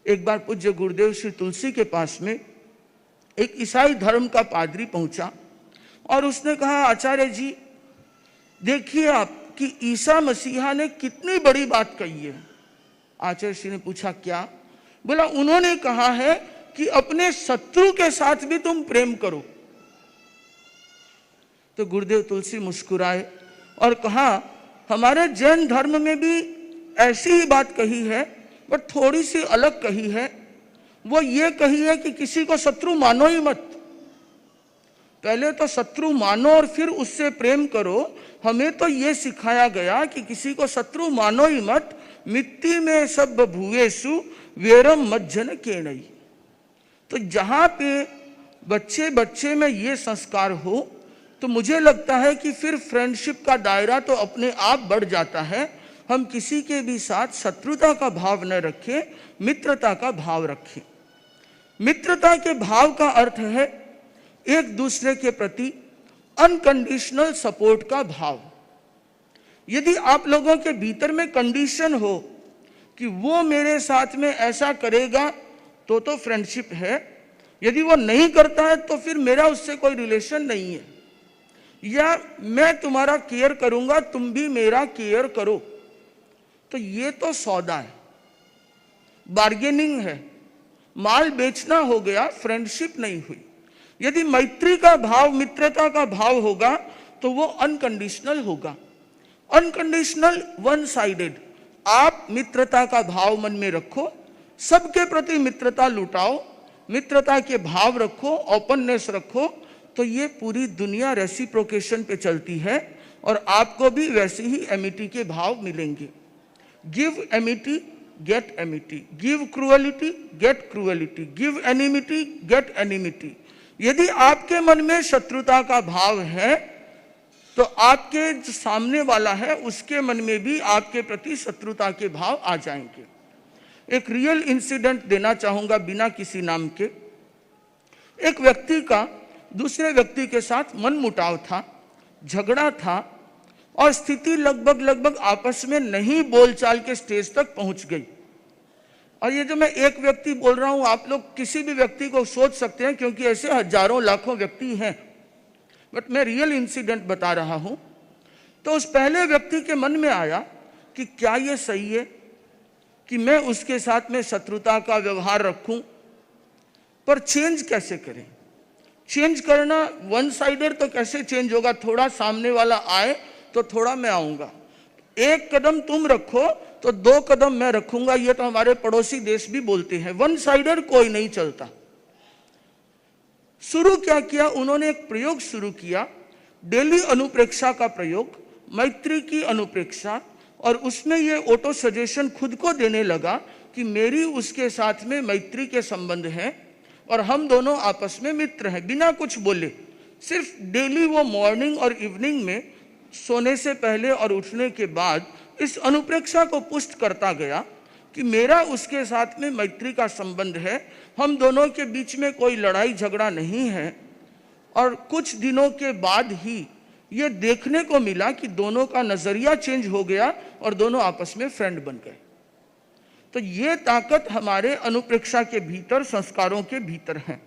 एक बार पूज्य गुरुदेव श्री तुलसी के पास में एक ईसाई धर्म का पादरी पहुंचा और उसने कहा, आचार्य जी देखिए आप कि ईसा मसीहा ने कितनी बड़ी बात कही है। आचार्य श्री ने पूछा क्या? बोला उन्होंने कहा है कि अपने शत्रु के साथ भी तुम प्रेम करो। तो गुरुदेव तुलसी मुस्कुराए और कहा, हमारे जैन धर्म में भी ऐसी ही बात कही है, पर थोड़ी सी अलग कही है। वो ये कही है कि किसी को शत्रु मानो ही मत, पहले तो शत्रु मानो और फिर उससे प्रेम करो। हमें तो ये सिखाया गया कि किसी को शत्रु मानो ही मत, मिट्टी में सब भूवेशु वेरम मज्जन के नहीं। तो जहाँ पे बच्चे बच्चे में ये संस्कार हो तो मुझे लगता है कि फिर फ्रेंडशिप का दायरा तो अपने आप बढ़ जाता है। हम किसी के भी साथ शत्रुता का भाव न रखें, मित्रता का भाव रखें। मित्रता के भाव का अर्थ है एक दूसरे के प्रति अनकंडीशनल सपोर्ट का भाव। यदि आप लोगों के भीतर में कंडीशन हो कि वो मेरे साथ में ऐसा करेगा तो फ्रेंडशिप है, यदि वो नहीं करता है तो फिर मेरा उससे कोई रिलेशन नहीं है। या मैं तुम्हारा केयर करूंगा, तुम भी मेरा केयर करो, तो ये तो सौदा है, बार्गेनिंग है, माल बेचना हो गया, फ्रेंडशिप नहीं हुई। यदि मैत्री का भाव, मित्रता का भाव होगा तो वो अनकंडीशनल होगा। Unconditional, one sided. आप मित्रता का भाव मन में रखो, सबके प्रति मित्रता लुटाओ, मित्रता के भाव रखो, ओपननेस रखो, तो ये पूरी दुनिया रेसिप्रोकेशन पे चलती है और आपको भी वैसे ही एमिटी के भाव मिलेंगे। Give amity get amity, give cruelty get cruelty, give enmity get enmity. यदि आपके मन में शत्रुता का भाव है तो आपके जो सामने वाला है उसके मन में भी आपके प्रति शत्रुता के भाव आ जाएंगे। एक रियल इंसिडेंट देना चाहूंगा बिना किसी नाम के। एक व्यक्ति का दूसरे व्यक्ति के साथ मनमुटाव था, झगड़ा था और स्थिति लगभग आपस में नहीं बोलचाल के स्टेज तक पहुंच गई। और ये जो मैं एक व्यक्ति बोल रहा हूं, आप लोग किसी भी व्यक्ति को सोच सकते हैं क्योंकि ऐसे हजारों लाखों व्यक्ति हैं, बट मैं रियल इंसिडेंट बता रहा हूं। तो उस पहले व्यक्ति के मन में आया कि क्या ये सही है कि मैं उसके साथ में शत्रुता का व्यवहार रखूं, पर चेंज कैसे करें? चेंज करना वन साइडेड तो कैसे चेंज होगा? थोड़ा सामने वाला आए तो थोड़ा मैं आऊंगा, एक कदम तुम रखो तो दो कदम मैं रखूंगा, ये तो हमारे पड़ोसी देश भी बोलते हैं। वन साइडेड कोई नहीं चलता। शुरू क्या किया उन्होंने? एक प्रयोग शुरू किया, डेली अनुप्रेक्षा का प्रयोग, मैत्री की अनुप्रेक्षा। और उसमें ये ऑटो सजेशन खुद को देने लगा कि मेरी उसके साथ में मैत्री के संबंध हैं और हम दोनों आपस में मित्र हैं, बिना कुछ बोले। सिर्फ डेली वो मॉर्निंग और इवनिंग में सोने से पहले और उठने के बाद इस अनुप्रेक्षा को पुष्ट करता गया कि मेरा उसके साथ में मैत्री का संबंध है, हम दोनों के बीच में कोई लड़ाई झगड़ा नहीं है। और कुछ दिनों के बाद ही ये देखने को मिला कि दोनों का नजरिया चेंज हो गया और दोनों आपस में फ्रेंड बन गए। तो ये ताकत हमारे अनुप्रेक्षा के भीतर, संस्कारों के भीतर है।